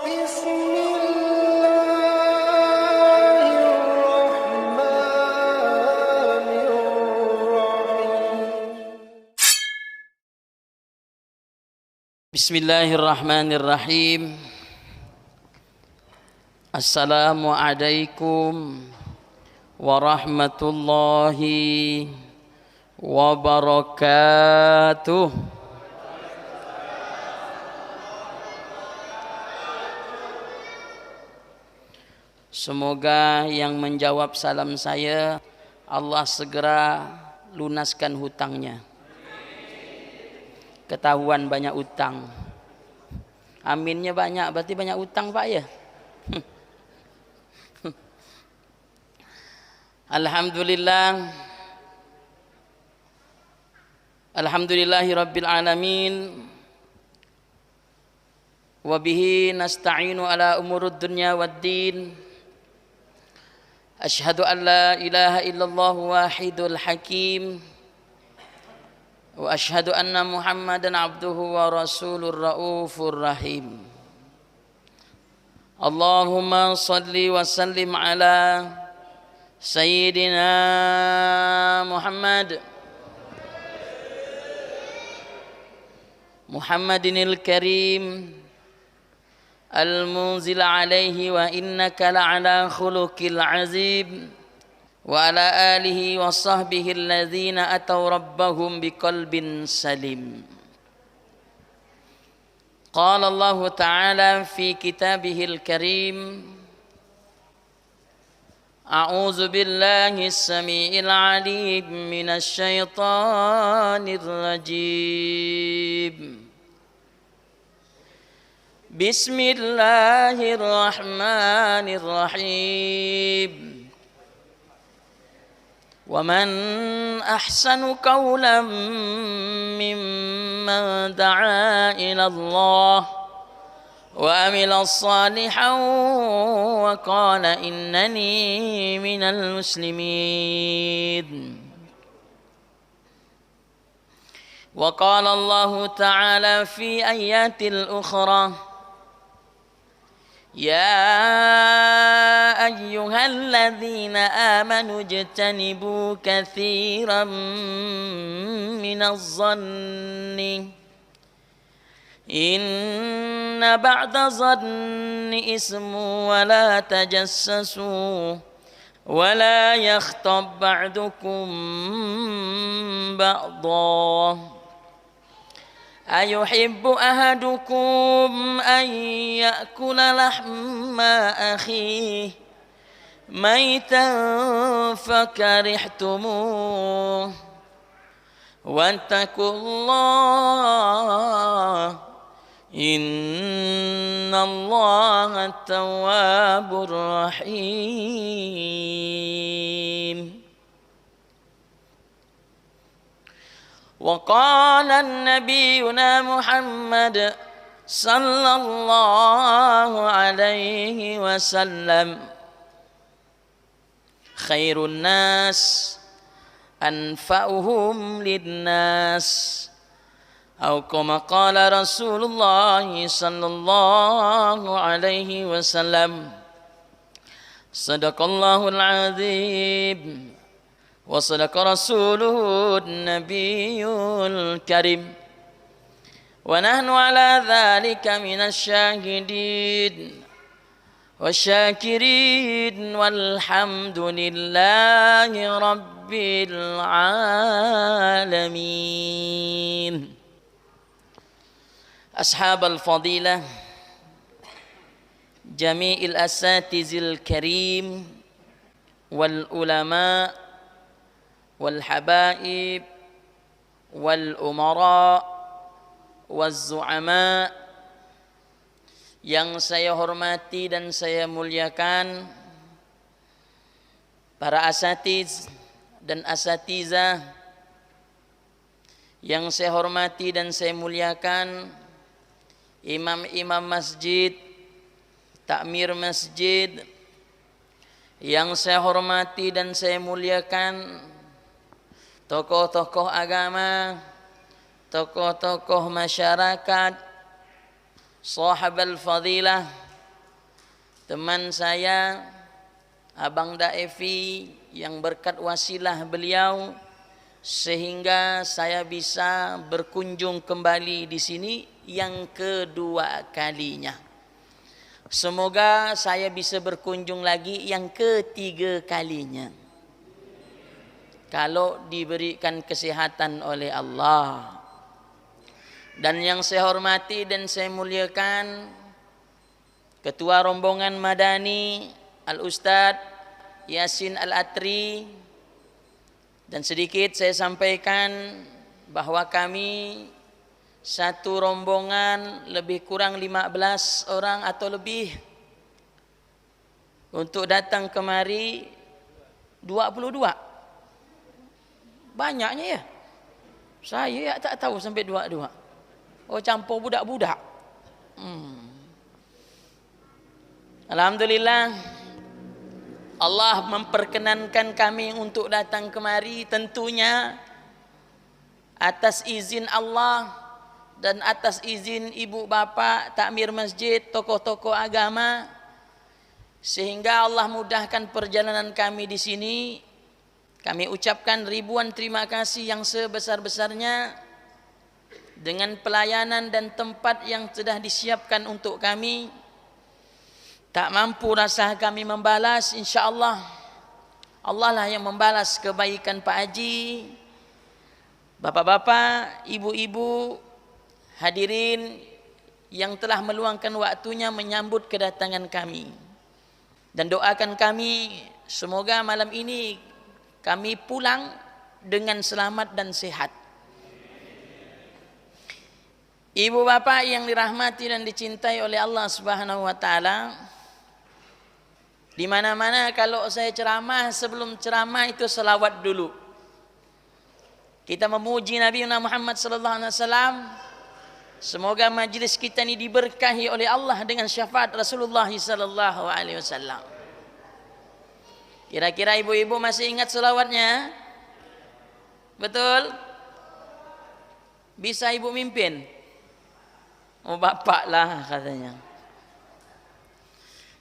بسم الله الرحمن الرحيم بسم الله الرحمن الرحيم. Assalamualaikum warahmatullahi wabarakatuh. Semoga yang menjawab salam saya Allah segera lunaskan hutangnya. Ketahuan banyak utang. Aminnya banyak, berarti banyak utang Pak ya. Alhamdulillah. Alhamdulillahi rabbil alamin. Wa bihi nasta'inu ala umurud dunya waddin. Asyhadu an la ilaha illallah wahidul hakim. Wa asyhadu anna Muhammadan abduhu wa rasulur raufur rahim. Allahumma salli wa sallim ala Sayyidina Muhammadinil Karim al-munzil alaihi wa innaka la'ala khuluqil azim wa ala alihi wa sahbihi alladhina ataw rabbahum biqalbin salim. Qala Allah Ta'ala fi kitabihil karim A'udzu billahi as-sami'il 'alim minasy syaithanir rajim. Bismillahirrahmanirrahim. Wa man ahsanu qawlan mimman da'a ila Allah wa amila salihan wa qala innani minal muslimin. Wa qala Allah Ta'ala fi ayatil ukhra Ya ayyuhalladzina amanu ijtanibu katsiran minaz zanni Inna ba'da zanni ismu wa la tajassasu wa la yakhtab ba'dukum ba'dha Ayuhibbu ahadukum an ya'kula lahma akhihi maitan fakarihtumuh wattaqullah innallaha tawwabur rahim. Wa qala nabiyuna Muhammad sallallahu alaihi wasallam khairun nas anfa'uhum linnas atau kama qala Rasulullah sallallahu alaihi wasallam sadaqallahul azim wa sadaqa rasuluhun nabiyyul karim wa nahnu ala dhalika minasy syahidin wasyakirin walhamdulillahi rabbil alamin. Ashabal fadilah jami'il asatizil karim wal ulama wal habaib wal umara waz zu'ama yang saya hormati dan saya muliakan, para asatiz dan asatizah yang saya hormati dan saya muliakan, imam-imam masjid, takmir masjid yang saya hormati dan saya muliakan, tokoh-tokoh agama, tokoh-tokoh masyarakat, sahabal fadilah, teman saya Abang Daevi, yang berkat wasilah beliau sehingga saya bisa berkunjung kembali di sini yang kedua kalinya. Semoga saya bisa berkunjung lagi yang ketiga kalinya, kalau diberikan kesehatan oleh Allah. Dan yang saya hormati dan saya muliakan Ketua Rombongan Madani Al-Ustadz Yasin Al-Atri. Dan sedikit saya sampaikan bahwa kami satu rombongan lebih kurang 15 orang atau lebih untuk datang kemari 22. Banyaknya ya. Saya tak tahu sampai 22. Oh, campur budak-budak. Alhamdulillah, Allah memperkenankan kami untuk datang kemari, tentunya atas izin Allah dan atas izin ibu bapa, takmir masjid, tokoh-tokoh agama, sehingga Allah mudahkan perjalanan kami di sini. Kami ucapkan ribuan terima kasih yang sebesar-besarnya dengan pelayanan dan tempat yang sudah disiapkan untuk kami. Tak mampu rasa kami membalas, insya-Allah Allah lah yang membalas kebaikan Pak Haji, bapak-bapak, ibu-ibu, hadirin yang telah meluangkan waktunya menyambut kedatangan kami. Dan doakan kami semoga malam ini kami pulang dengan selamat dan sehat. Ibu bapak yang dirahmati dan dicintai oleh Allah Subhanahu wa taala, di mana-mana kalau saya ceramah, sebelum ceramah itu selawat dulu. Kita memuji Nabi Muhammad sallallahu alaihi wasallam. Semoga majlis kita ini diberkahi oleh Allah dengan syafaat Rasulullah sallallahu alaihi wasallam. Kira-kira ibu-ibu masih ingat selawatnya? Betul? Bisa ibu mimpin? Oh, bapak lah katanya.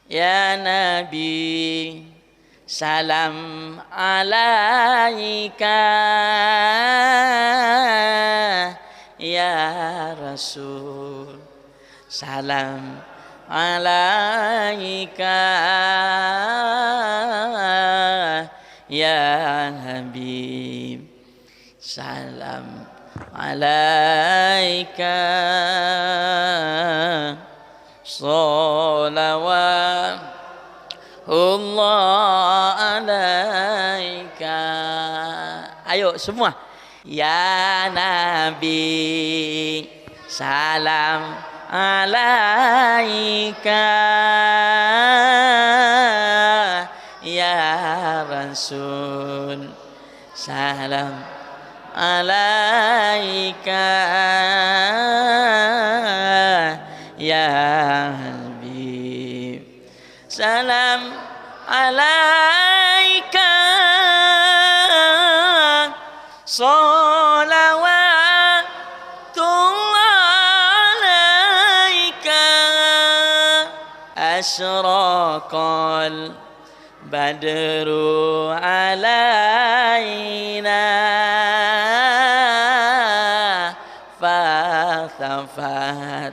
Ya Nabi, salam alaika. Ya Rasul, salam alaika. Ya Habib, salam alaika. Salawatullah alaika. Ayo semua. Ya Nabi, salam alaika. Ya Rasul, salam alaika. Ya Habib, salam alaika. Salawatullah alaika. Asyraqal badru alaina. Fathafat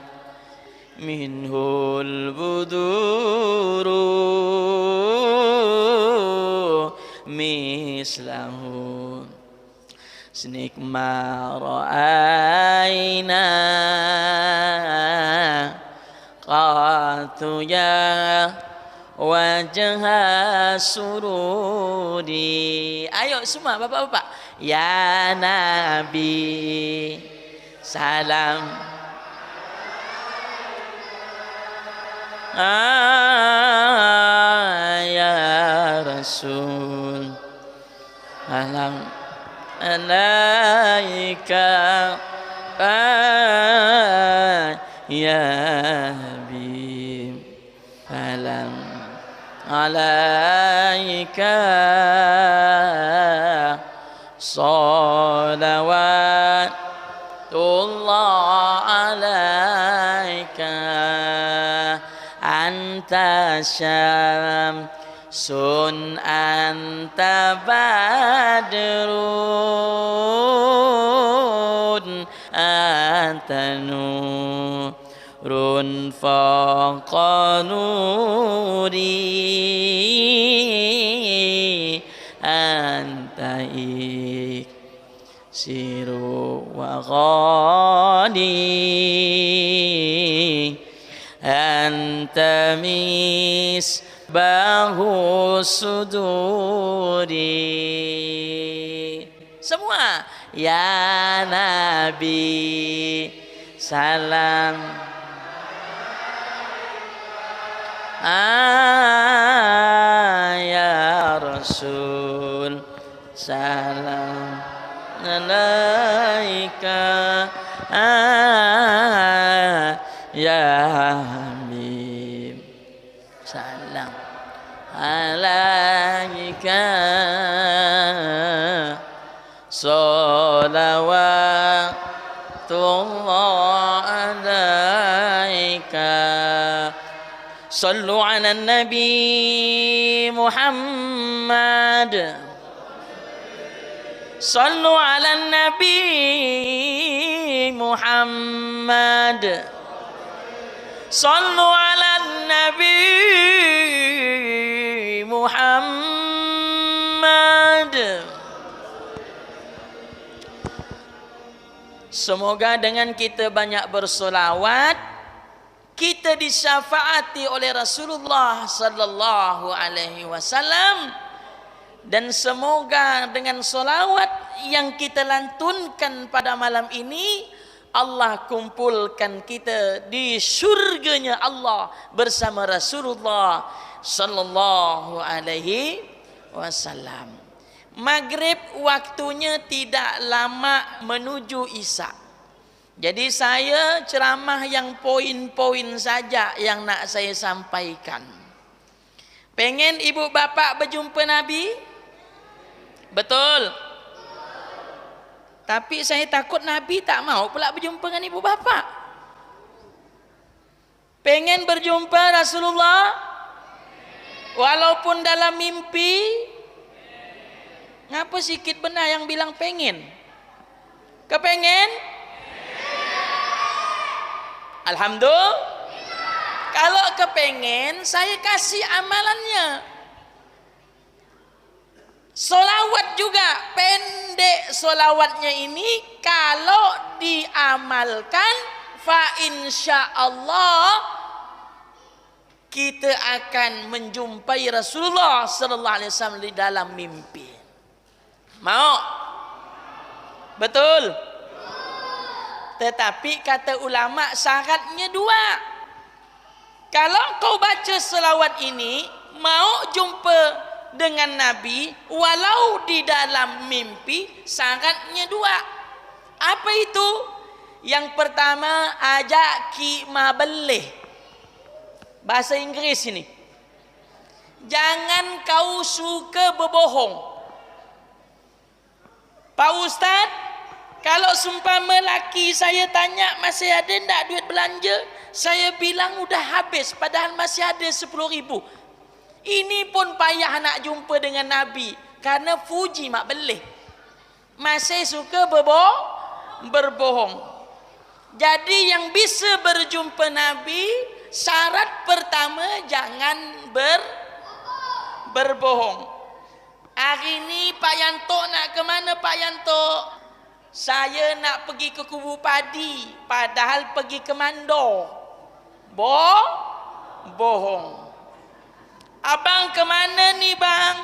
minhul buduru mislahu senikma ra'ayna qatu ya wajah sururi. Ayo semua bapak-bapak. Ya Nabi, salam ya Rasul, salam alaika. Ya Habib, salam alaika. Salawatullah alaika. anta syamsun anta badrun anta nurun faqa nuri anta iksiru wa ghani anta misbahu suduri. Semua ya Nabi salam ya Rasul salam alaika ya Habib salam alaika salawatullah alaika sallu ala nabi Muhammad sallu ala nabi Muhammad sallu ala nabi Muhammad. Semoga dengan kita banyak bersolawat, kita disyafaati oleh Rasulullah sallallahu alaihi wasallam, dan semoga dengan solawat yang kita lantunkan pada malam ini Allah kumpulkan kita di syurganya Allah bersama Rasulullah sallallahu alaihi wasallam. Maghrib waktunya tidak lama menuju Isya. Jadi saya ceramah yang poin-poin saja yang nak saya sampaikan. Pengen ibu bapak berjumpa Nabi? Betul. Tapi saya takut Nabi tak mau pula berjumpa dengan ibu bapak. Pengen berjumpa Rasulullah walaupun dalam mimpi? Ngapa sikit benar yang bilang pengen? Kepengen? Alhamdulillah. Kalau kepengen, saya kasih amalannya. Solawat juga, pendek solawatnya ini, kalau diamalkan, fa insya Allah kita akan menjumpai Rasulullah sallallahu alaihi wasallam di dalam mimpi. Mau? Betul? Tetapi kata ulama syaratnya dua. Kalau kau baca selawat ini, mau jumpa dengan Nabi walau di dalam mimpi, syaratnya dua. Apa itu? Yang pertama, ajak ki ma belih. Bahasa Inggris ini. Jangan kau suka berbohong. Pak Ustaz, kalau sumpama laki saya tanya masih ada tak duit belanja, saya bilang udah habis padahal masih ada 10.000. Ini pun payah nak jumpa dengan Nabi karena fuji mak belih. Masih suka berbohong. Jadi yang bisa berjumpa Nabi, syarat pertama jangan berbohong. Hari ini Pak Yanto nak ke mana Pak Yanto? Saya nak pergi ke kubu padi, padahal pergi ke mandor. Bohong. Abang ke mana ni bang?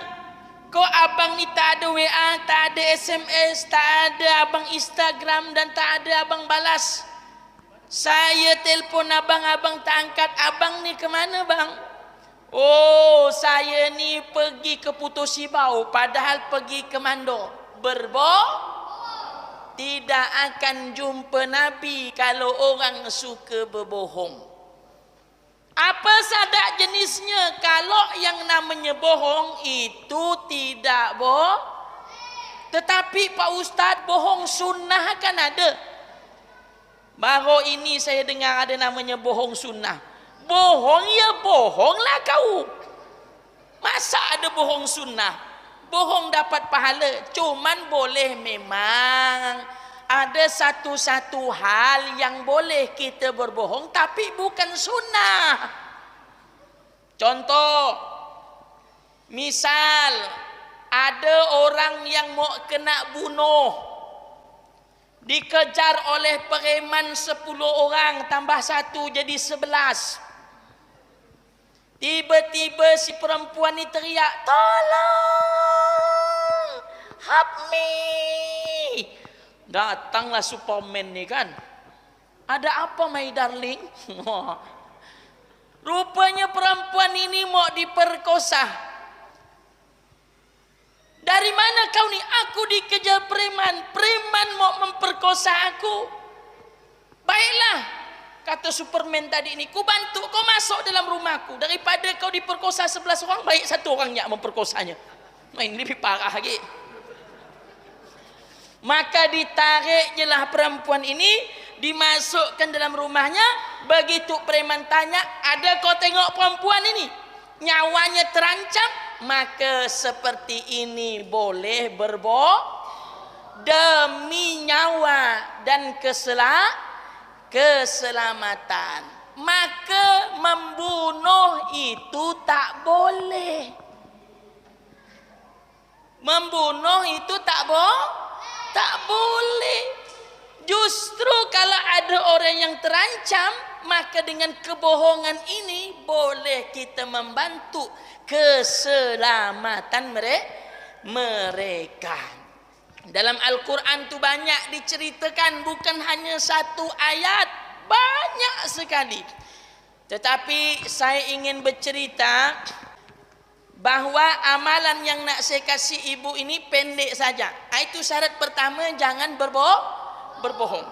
Kok abang ni tak ada WA, tak ada SMS, tak ada abang Instagram dan tak ada abang balas. Saya telpon abang, abang tak angkat. Abang ni ke mana bang? Oh, saya ni pergi ke Putus Sibau padahal pergi ke Mandor. Tidak akan jumpa Nabi kalau orang suka berbohong. Apa sadak jenisnya? Kalau yang namanya bohong itu tidak tetapi Pak Ustaz, bohong sunnah kan ada. Baru ini saya dengar ada namanya bohong sunnah. Bohong ya bohonglah kau. Masa ada bohong sunnah? Bohong dapat pahala. Cuman boleh memang ada satu-satu hal yang boleh kita berbohong tapi bukan sunnah. Contoh, misal ada orang yang mau kena bunuh, dikejar oleh preman 10 orang tambah 1 jadi 11. Tiba-tiba si perempuan ni teriak, tolong, help me. Datanglah Superman ni kan. Ada apa my darling? Rupanya perempuan ini mau diperkosa. Dari mana kau ni? Aku dikejar preman. Preman mau memperkosa aku. Baiklah, kata Superman tadi ini, ku bantu kau masuk dalam rumahku. Daripada kau diperkosa 11 orang, baik 1 orang yang memperkosanya. Ini lebih parah lagi. Maka ditarik jelah perempuan ini, dimasukkan dalam rumahnya. Begitu preman tanya, ada kau tengok perempuan ini? Nyawanya terancam. Maka seperti ini boleh berbohong demi nyawa dan keselamatan. Maka membunuh itu tak boleh. Membunuh itu tak boleh. Justru kalau ada orang yang terancam, maka dengan kebohongan ini boleh kita membantu keselamatan mereka. Dalam Al-Quran tu banyak diceritakan, bukan hanya 1 ayat, banyak sekali. Tetapi saya ingin bercerita bahawa amalan yang nak saya kasih ibu ini pendek saja. Itu syarat pertama, jangan berbohong.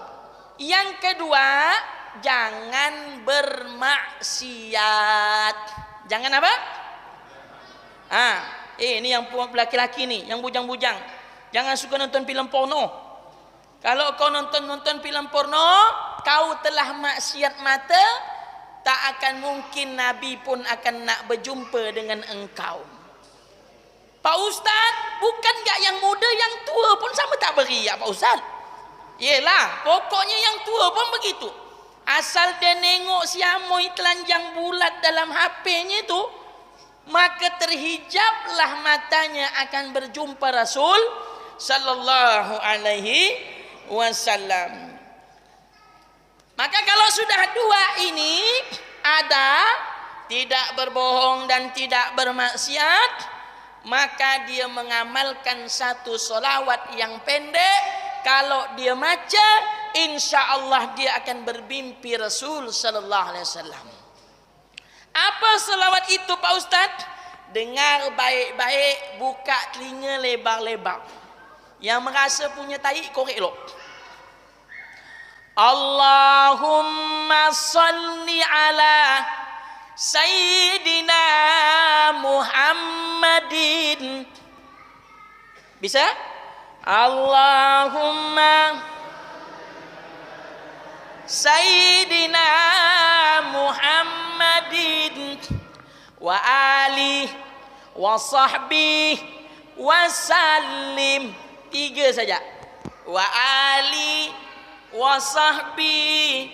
Yang kedua, jangan bermaksiat. Jangan apa? Ini yang laki-laki ni, yang bujang-bujang. Jangan suka nonton filem porno. Kalau kau nonton filem porno, kau telah maksiat mata, tak akan mungkin Nabi pun akan nak berjumpa dengan engkau. Pak Ustaz, bukan gak yang muda, yang tua pun sama tak beri ya Pak Ustaz? Yelah, pokoknya yang tua pun begitu. Asal dia nengok si Amoy telanjang bulat dalam HP-nya itu, maka terhijablah matanya akan berjumpa Rasul sallallahu alaihi wasallam. Maka kalau sudah dua ini ada, tidak berbohong dan tidak bermaksiat, maka dia mengamalkan satu solawat yang pendek. Kalau dia baca, insya Allah dia akan bermimpi Rasul sallallahu alaihi wasallam. Apa selawat itu Pak Ustaz? Dengar baik-baik, buka telinga lebar-lebar. Yang merasa punya tahi korek elok. Allahumma salli ala Sayyidina Muhammadin. Bisa? Allahumma Sayyidina Muhammadin wa ali wa sahbihi wa sallim. 3 saja. Wa ali wa sahbihi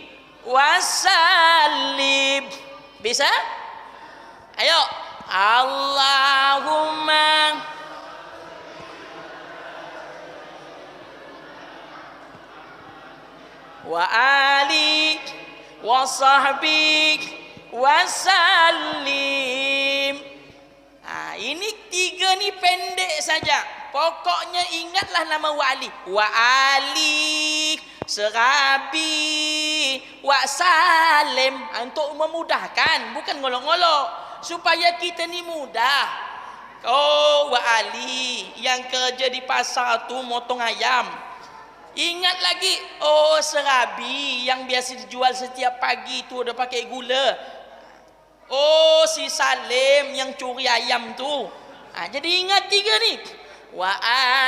wa sallim. Bisa? Ayo. Allahumma wa ali wa sahbihi wa sallim. Ini 3 ni pendek saja. Pokoknya ingatlah nama wali. Wa ali, serabi, wa salim. Untuk memudahkan, bukan ngolok-ngolok. Supaya kita ni mudah. Oh, wa ali yang kerja di pasar tu motong ayam. Ingat lagi, oh serabi yang biasa dijual setiap pagi tu ada pakai gula. Oh si Salim yang curi ayam tu. Jadi ingat 3 ni. Wa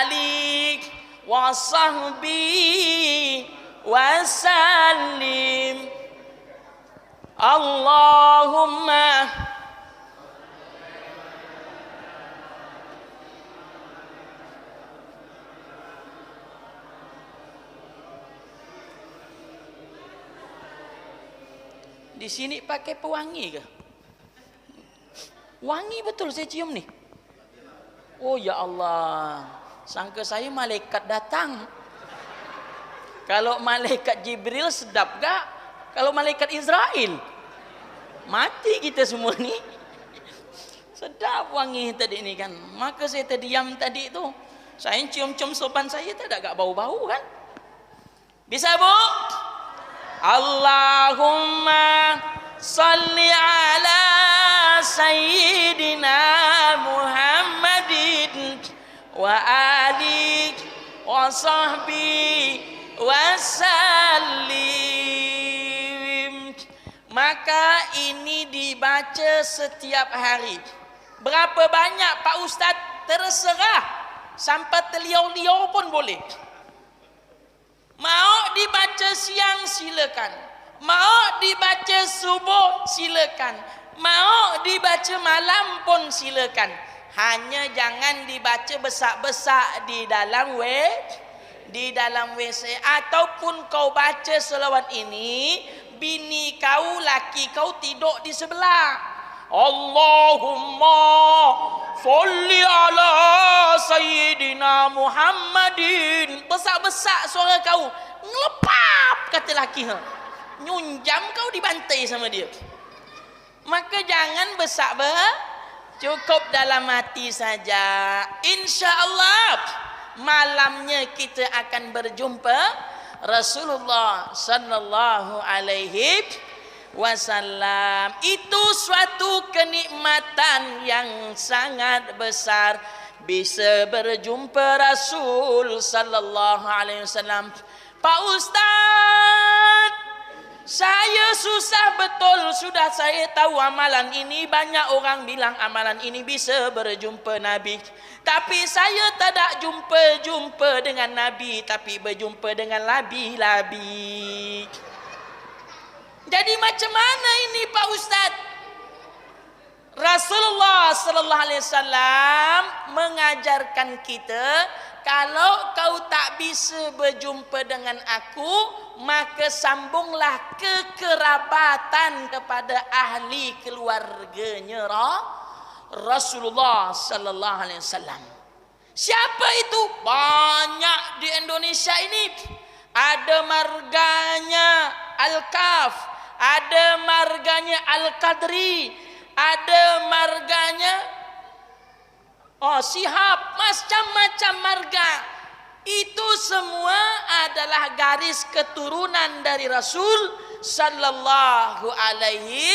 alik wa sahbi wa salim. Allahumma di sini pakai pewangi ke? Wangi betul saya cium nih. Oh ya Allah, sangka saya malaikat datang. Kalau malaikat Jibril sedap gak? Kalau malaikat Israel mati kita semua nih. Sedap wangi tadi ini kan. Maka saya terdiam tadi itu. Saya cium-cium sopan saya tidak agak bau-bau kan? Bisa bu? Allahumma salli ala sayyidina Muhammadin wa ali wa sahbi wa sallim. Maka ini dibaca setiap hari. Berapa banyak Pak Ustadz? Terserah. Sampai terliau-liau pun boleh. Mau dibaca siang silakan. Mau dibaca subuh silakan. Mau dibaca malam pun silakan. Hanya jangan dibaca besak-besak di dalam WC. Ataupun kau baca selawat ini, bini kau, laki kau tidur di sebelah. Allahumma salli ala sayyidina Muhammadin. Besak-besak suara kau. Ngelepap kata laki. Nyunjam kau dibantai sama dia. Maka jangan besak-besak. Cukup dalam hati saja. Insya Allah malamnya kita akan berjumpa Rasulullah sallallahu alaihi wasallam. Itu suatu kenikmatan yang sangat besar, bisa berjumpa Rasul sallallahu alaihi wasallam. Pak Ustaz, saya susah betul, sudah saya tahu amalan ini. Banyak orang bilang amalan ini bisa berjumpa Nabi. Tapi saya tidak jumpa dengan Nabi, tapi berjumpa dengan labi-labi. Jadi macam mana ini Pak Ustaz? Rasulullah sallallahu alaihi wasallam mengajarkan kita, kalau kau tak bisa berjumpa dengan aku, maka sambunglah kekerabatan kepada ahli keluarganya Rasulullah sallallahu alaihi wasallam. Siapa itu? Banyak di Indonesia ini. Ada marganya Al-Kaf, ada marganya Al-Qadri, ada marganya Sihab, macam-macam marga. Itu semua adalah garis keturunan dari Rasul sallallahu alaihi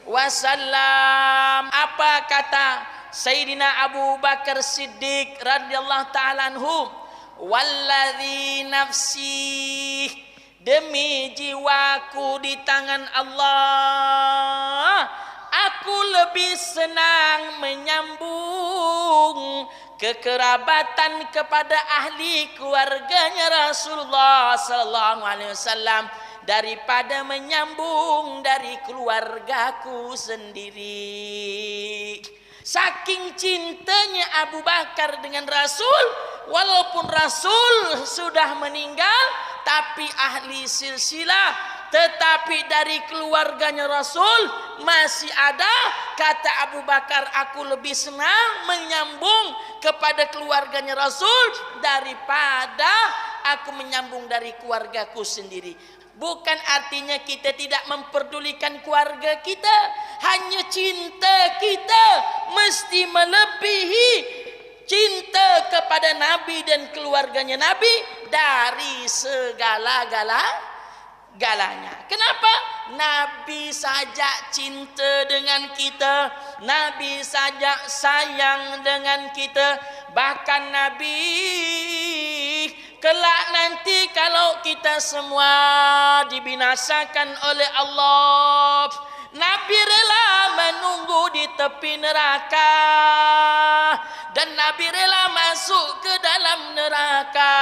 wasallam. Apa kata Sayyidina Abu Bakar Siddiq radhiyallahu ta'ala anhu? Walladzi nafsi, demi jiwaku di tangan Allah, aku lebih senang menyambung kekerabatan kepada ahli keluarganya Rasulullah sallallahu alaihi wasallam daripada menyambung dari keluargaku sendiri. Saking cintanya Abu Bakar dengan Rasul, walaupun Rasul sudah meninggal, tapi ahli silsilah, tetapi dari keluarganya Rasul masih ada. Kata Abu Bakar, aku lebih senang menyambung kepada keluarganya Rasul daripada aku menyambung dari keluargaku sendiri. Bukan artinya kita tidak memperdulikan keluarga kita, hanya cinta kita mesti melebihi cinta kepada Nabi dan keluarganya Nabi dari segala-galanya. Kenapa? Nabi saja cinta dengan kita, Nabi saja sayang dengan kita. Bahkan Nabi kelak nanti kalau kita semua dibinasakan oleh Allah, Nabi rela menunggu di tepi neraka dan Nabi rela masuk ke dalam neraka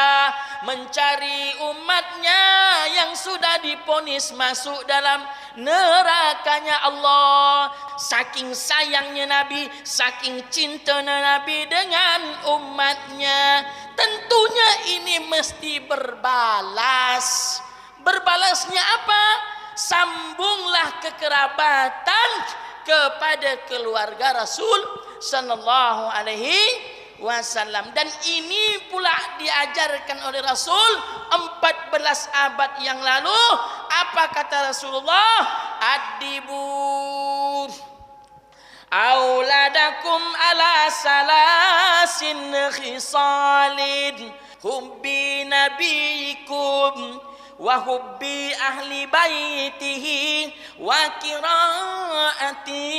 mencari umatnya yang sudah diponis masuk dalam nerakanya Allah. Saking sayangnya Nabi, saking cintanya Nabi dengan umatnya, tentunya ini mesti berbalas. Berbalasnya apa? Sambunglah kekerabatan kepada keluarga Rasul sallallahu alaihi wasallam. Dan ini pula diajarkan oleh Rasul 14 abad yang lalu. Apa kata Rasulullah? Adibu auladakum ala salasin khisalin hubbi nabiyikum wa hubbi ahli baitihi wa qiraatil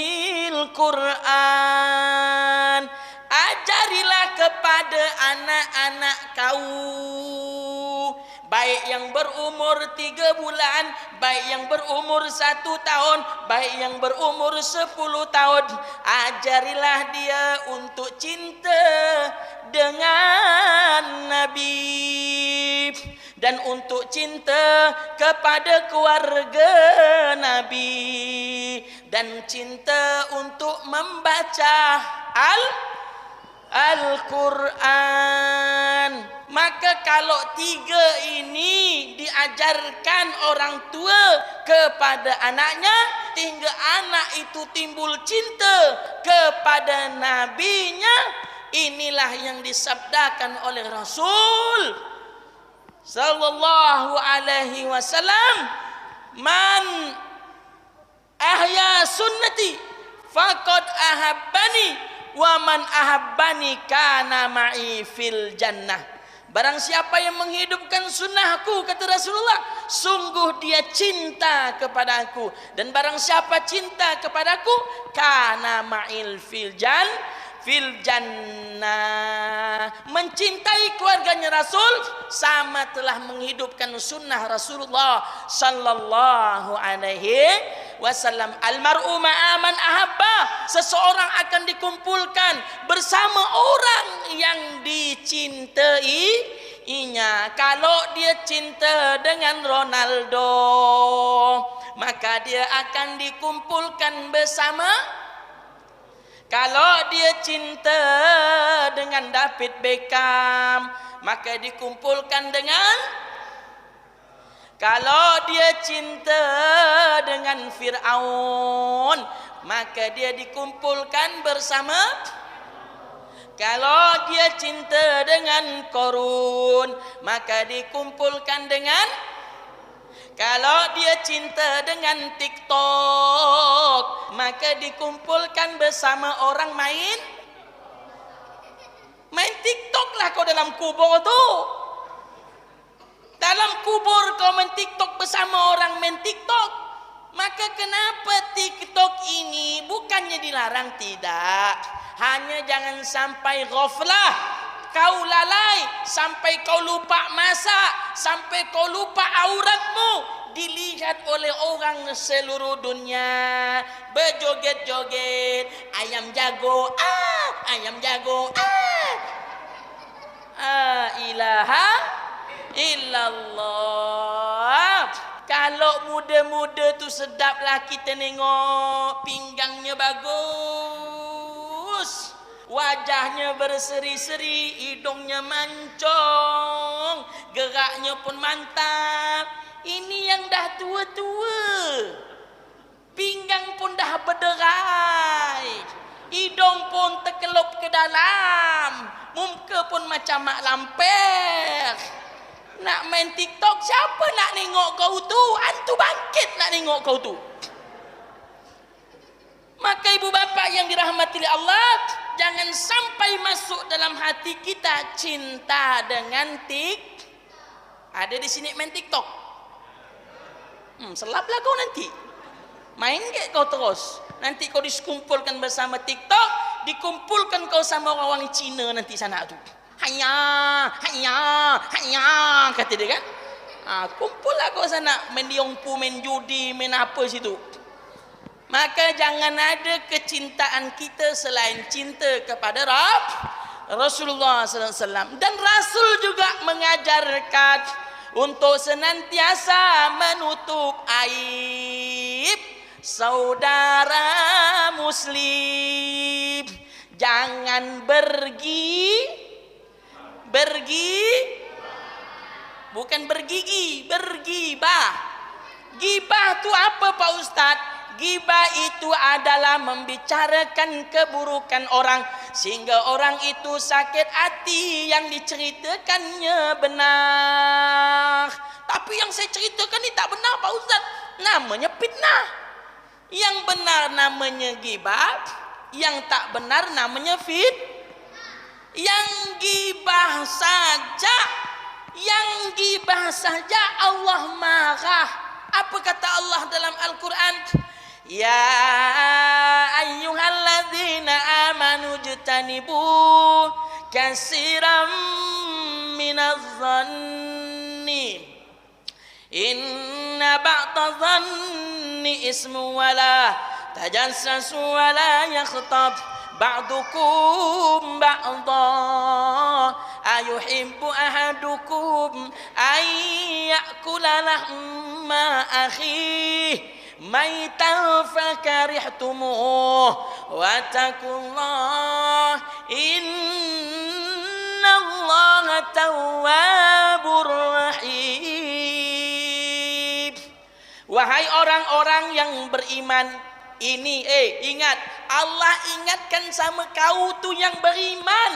Qur'an. Ajarilah kepada anak-anak kau, baik yang berumur 3 bulan, baik yang berumur 1 tahun, baik yang berumur 10 tahun. Ajarilah dia untuk cinta dengan Nabi dan untuk cinta kepada keluarga Nabi dan cinta untuk membaca Al-Quran. Maka kalau 3 ini diajarkan orang tua kepada anaknya, hingga anak itu timbul cinta kepada nabinya, inilah yang disabdakan oleh Rasul sallallahu alaihi wasallam, man ahya sunnati faqad ahabbani wa man ahabbani kana ma'i fil jannah. Barang siapa yang menghidupkan sunnahku, kata Rasulullah, sungguh dia cinta kepada aku, dan barang siapa cinta kepadaku, kana ma'il fil jannah. Mencintai keluarganya Rasul sama telah menghidupkan sunnah Rasulullah sallallahu alaihi wasallam. Almar'u ma'aman ahabba, seseorang akan dikumpulkan bersama orang yang dicintainya. Kalau dia cinta dengan Ronaldo, maka dia akan dikumpulkan bersama. Kalau dia cinta dengan David Beckham, maka dikumpulkan dengan. Kalau dia cinta dengan Fir'aun, maka dia dikumpulkan bersama. Kalau dia cinta dengan Korun, maka dikumpulkan dengan. Kalau dia cinta dengan TikTok, maka dikumpulkan bersama orang main TikTok lah kau dalam kubur tu. Dalam kubur kau main TikTok bersama orang main TikTok. Maka kenapa TikTok ini bukannya dilarang? Tidak. Hanya jangan sampai ghaflah, kau lalai, sampai kau lupa masak, sampai kau lupa auratmu dilihat oleh orang seluruh dunia. Berjoget-joget, ayam jago, ayam jago, ilaha illallah. Kalau muda-muda tu sedaplah kita tengok, pinggangnya bagus, wajahnya berseri-seri, hidungnya mancung, geraknya pun mantap. Ini yang dah tua-tua, pinggang pun dah berderai, hidung pun terkelup ke dalam, muka pun macam mak lamper. Nak main TikTok, siapa nak tengok kau tu? Antu bangkit nak tengok kau tu. Maka ibu bapa yang dirahmati oleh Allah, jangan sampai masuk dalam hati kita cinta dengan ada di sini main TikTok. Selaplah kau nanti. Main ke kau terus. Nanti kau dikumpulkan bersama TikTok, dikumpulkan kau sama orang Cina nanti sana tu. Hanya, kata dia kan. Kumpullah kau sana main diongpu, main judi, main apa situ. Maka jangan ada kecintaan kita selain cinta kepada Rasulullah SAW. Dan Rasul juga mengajarkan untuk senantiasa menutup aib saudara muslim. Jangan bukan bergigi, bergibah. Gibah itu apa Pak Ustadz? Gibah itu adalah membicarakan keburukan orang sehingga orang itu sakit hati yang diceritakannya benar. Tapi yang saya ceritakan ini tak benar Pak Ustadz. Namanya fitnah. Yang benar namanya gibah, yang tak benar namanya Yang gibah saja Allah marah. Apa kata Allah dalam Al-Quran? Ya ayyuhalladzina amanu jtanibu katsiran minadh dhanni inna ba'da dhanni ismu wala tajassasu wala yakhtab ba'dukum ba'da ayuhibbu ahadukum ay ya'kula lahma akhihi maitan fakarihtumuh wattaqullah innallaha tawwabur rahim. Wahai orang-orang yang beriman, ini ingat, Allah ingatkan sama kau tuh yang beriman.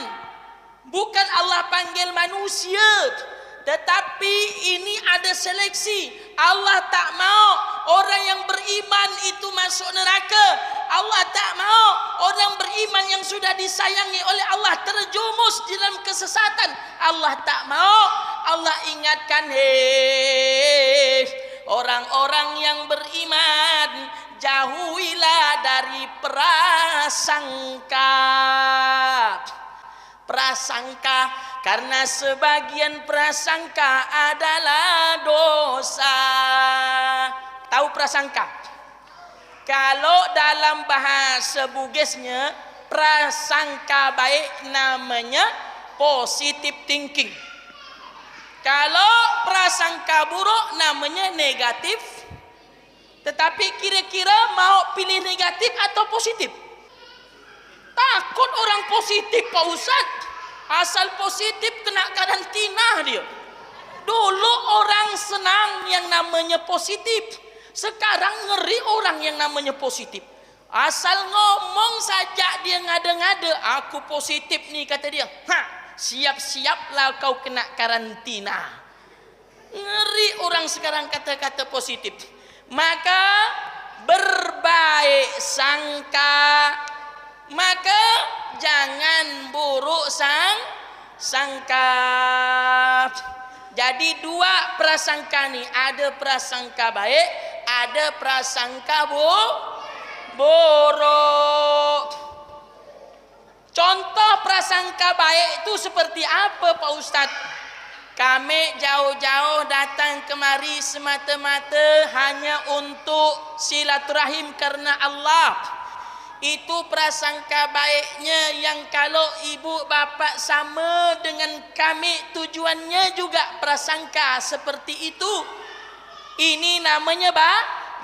Bukan Allah panggil manusia, tetapi ini ada seleksi. Allah tak mau orang yang beriman itu masuk neraka. Allah tak mau orang beriman yang sudah disayangi oleh Allah terjumus dalam kesesatan. Allah tak mau. Allah ingatkan, orang-orang yang beriman, jauhilah dari prasangka, karena sebagian prasangka adalah dosa. Tahu prasangka? Kalau dalam bahasa Bugisnya, prasangka baik namanya positive thinking. Kalau prasangka buruk namanya negatif. Tetapi kira-kira mau pilih negatif atau positif? Takut orang positif Pak Ustadz. Asal positif kena karantina dia. Dulu orang senang yang namanya positif. Sekarang ngeri orang yang namanya positif. Asal ngomong saja dia ngada-ngada. Aku positif nih kata dia. Siap-siaplah kau kena karantina. Ngeri orang sekarang kata-kata positif. Maka berbaik sangka, maka jangan buruk sangka. Jadi dua prasangka nih, ada prasangka baik, ada prasangka buruk. Contoh prasangka baik itu seperti apa Pak Ustadz? Kami jauh-jauh datang kemari semata-mata hanya untuk silaturahim karena Allah. Itu prasangka baiknya yang kalau ibu bapak sama dengan kami tujuannya juga prasangka seperti itu. Ini namanya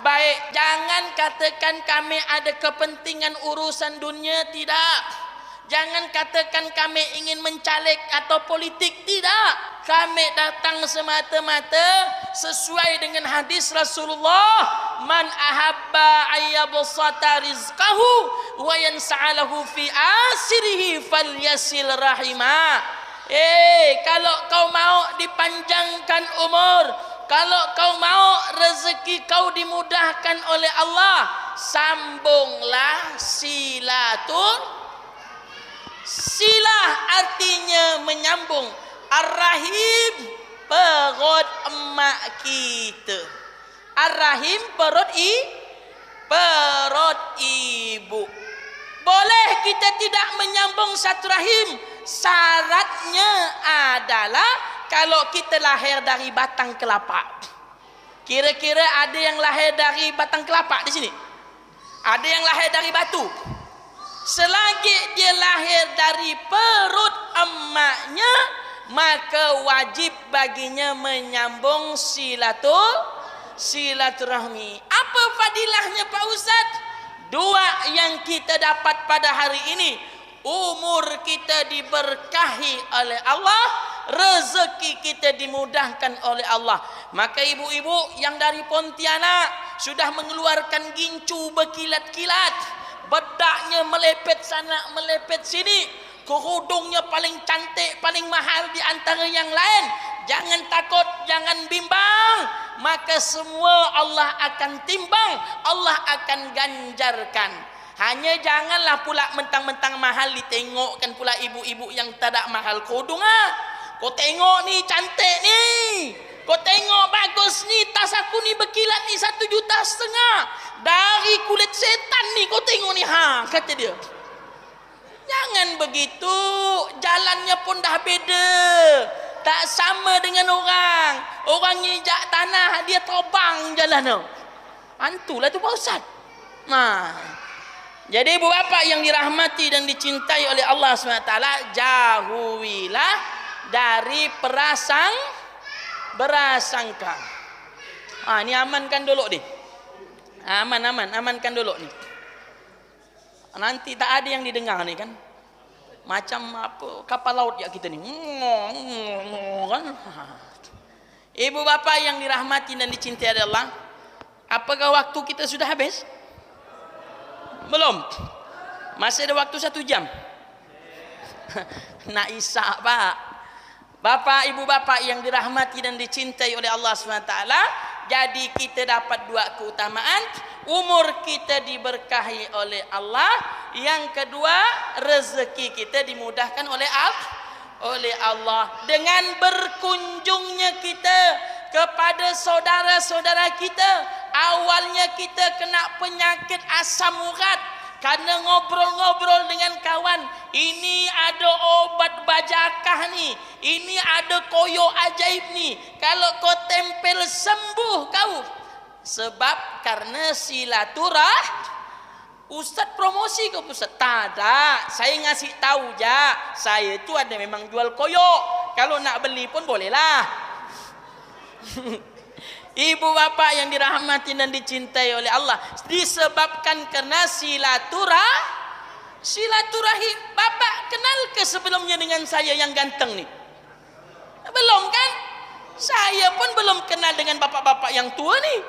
baik. Jangan katakan kami ada kepentingan urusan dunia, tidak. Jangan katakan kami ingin mencalek atau politik, tidak. Kami datang semata-mata sesuai dengan hadis Rasulullah, man ahabba ayyabsata rizqahu wa yansa'alahu fi asirihi falyasil rahimah. Kalau kau mau dipanjangkan umur, kalau kau mau rezeki kau dimudahkan oleh Allah, sambunglah silah artinya menyambung. Ar-Rahim perut emak kita. Ar-Rahim perut ibu. Boleh kita tidak menyambung satu rahim. Syaratnya adalah kalau kita lahir dari batang kelapa. Kira-kira ada yang lahir dari batang kelapa di sini? Ada yang lahir dari batu? selagi dia lahir dari perut emaknya, maka wajib baginya menyambung silaturahmi. Apa fadilahnya Pak Ustaz? Dua yang kita dapat pada hari ini. Umur kita diberkahi oleh Allah, rezeki kita dimudahkan oleh Allah. Maka ibu-ibu yang dari Pontianak sudah mengeluarkan gincu berkilat-kilat, bedaknya melepet sana melepet sini, kerudungnya paling cantik, paling mahal di antara yang lain. Jangan takut, jangan bimbang, maka semua Allah akan timbang, Allah akan ganjarkan. Hanya janganlah pula mentang-mentang mahal ditengokkan pula ibu-ibu yang tak mahal kerudung. Kau tengok ni cantik ni, kau tengok bagus ni, tas aku ni berkilat ni 1,5 juta dari kulit setan ni, kau tengok ni, kata dia. Jangan begitu, jalannya pun dah beda, tak sama dengan orang. Orang injak tanah, dia terbang jalan tu. Hantulah tu Pak Ustaz. Jadi ibu bapa yang dirahmati dan dicintai oleh Allah SWT, jauhilah dari berasangka. Ini amankan dulu ni. Amankan dulu ni. Nanti tak ada yang didengar ni kan. Macam apa kapal laut ya kita ni. Ibu bapa yang dirahmati dan dicintai oleh Allah, apakah waktu kita sudah habis? Belum. Masih ada waktu 1 jam. Nak isak Pak. Bapak ibu bapak yang dirahmati dan dicintai oleh Allah SWT, jadi kita dapat 2 keutamaan. Umur kita diberkahi oleh Allah. Yang kedua, rezeki kita dimudahkan oleh Allah. Dengan berkunjungnya kita kepada saudara-saudara kita. Awalnya kita kena penyakit asam urat karena ngobrol-ngobrol dengan kawan. Ini ada obat bajakah ni, ini ada koyo ajaib ni, kalau kau tempel sembuh kau. Sebab karena Ustaz promosi ke Ustaz? Tak ada, saya ngasih tahu je. Saya tu ada memang jual koyo, kalau nak beli pun bolehlah. Ibu bapa yang dirahmati dan dicintai oleh Allah, disebabkan karena silaturahim. Bapak kenal ke sebelumnya dengan saya yang ganteng ni? Belum kan? Saya pun belum kenal dengan bapak-bapak yang tua ni.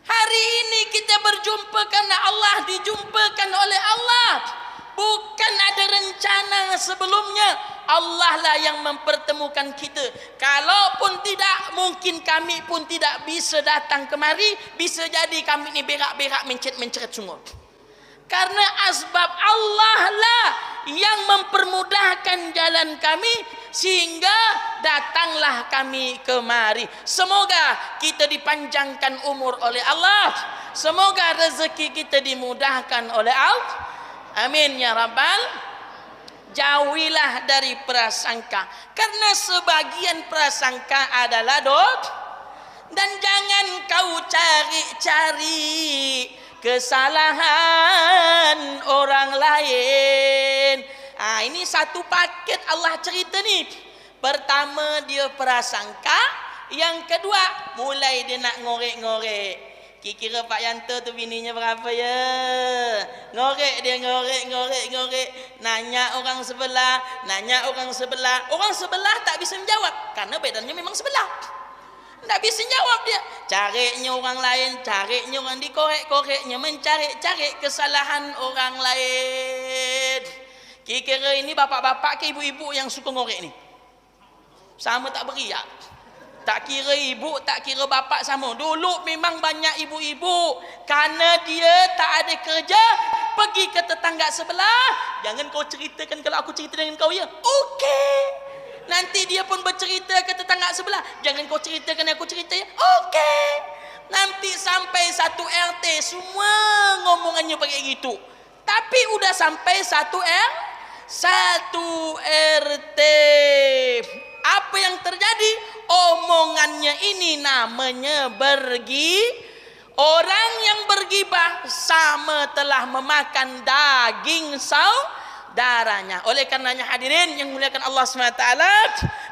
Hari ini kita berjumpa karena Allah dijumpakan oleh Allah. Bukan ada rencana sebelumnya. Allah lah yang mempertemukan kita. Kalaupun tidak, mungkin kami pun tidak bisa datang kemari. Bisa jadi kami ni berak-berak mencret-mencret semua. Karena asbab Allah lah yang mempermudahkan jalan kami, sehingga datanglah kami kemari. Semoga kita dipanjangkan umur oleh Allah. Semoga rezeki kita dimudahkan oleh Allah. Amin ya Rabbal. Jauhilah dari prasangka, karena sebagian prasangka adalah dosa. Dan jangan kau cari-cari kesalahan orang lain. Ini satu paket Allah cerita ni. Pertama dia prasangka, yang kedua mulai dia nak ngorek-ngorek. Kira Pak Yanto tu bininya berapa ya? Ngorek dia, ngorek. Nanya orang sebelah. Orang sebelah tak bisa menjawab karena badannya memang sebelah. Tak bisa jawab dia. Carinya orang lain, carinya orang dikorek-koreknya, mencari-cari kesalahan orang lain. Kira ini bapak-bapak ke ibu-ibu yang suka ngorek ni? Sama tak beriak? Tak kira ibu, tak kira bapak sama. Dulu memang banyak ibu-ibu, karena dia tak ada kerja, pergi ke tetangga sebelah. Jangan kau ceritakan kalau aku cerita dengan kau ya. Okey. Nanti dia pun bercerita ke tetangga sebelah. Jangan kau ceritakan aku cerita ya. Okey. Nanti sampai satu RT semua ngomongannya pakai gitu. Tapi udah sampai satu RT. Apa yang terjadi? Omongannya ini namanya Orang yang bergibah sama telah memakan daging saudaranya. Oleh karenanya hadirin yang muliakan Allah SWT,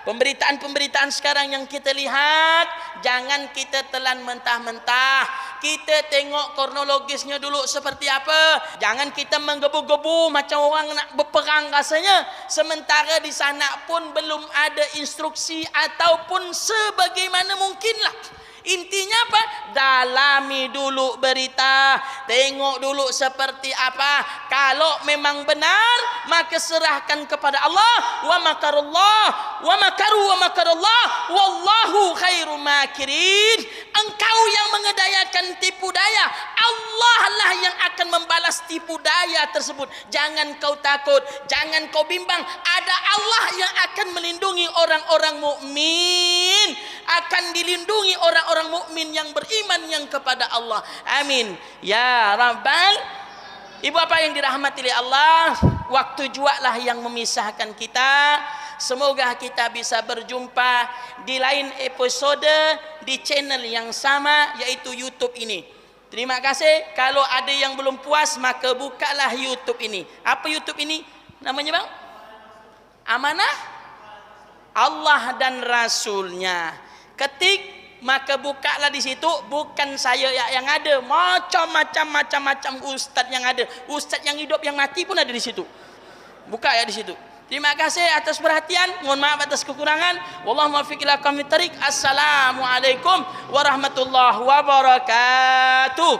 pemberitaan-pemberitaan sekarang yang kita lihat, jangan kita telan mentah-mentah. Kita tengok kronologisnya dulu seperti apa. Jangan kita menggebu-gebu macam orang nak berperang rasanya. Sementara di sana pun belum ada instruksi ataupun sebagaimana mungkinlah. Intinya apa? Dalami dulu berita, tengok dulu seperti apa. Kalau memang benar, maka serahkan kepada Allah. Wa makarullah wa makaru wa makarullah wallahu khairu makirin. Engkau yang mengedayakan tipu daya, Allah lah yang akan membalas tipu daya tersebut. Jangan kau takut, jangan kau bimbang. Ada Allah yang akan melindungi orang-orang mukmin, akan dilindungi orang-orang mukmin yang beriman yang kepada Allah. Amin ya rabbal. Ibu apa yang dirahmati oleh Allah, waktu jualah yang memisahkan kita. Semoga kita bisa berjumpa di lain episode di channel yang sama, yaitu YouTube ini. Terima kasih. Kalau ada yang belum puas, maka bukalah YouTube ini. Apa YouTube ini namanya bang? Amanah Allah dan Rasulnya. Ketik, maka bukalah di situ. Bukan saya yang ada, macam-macam ustaz yang ada, ustaz yang hidup yang mati pun ada di situ. Buka ya di situ. Terima kasih atas perhatian. Mohon maaf atas kekurangan. Wallahu muwaffiq ila aqwamit thariq. Assalamualaikum warahmatullahi wabarakatuh.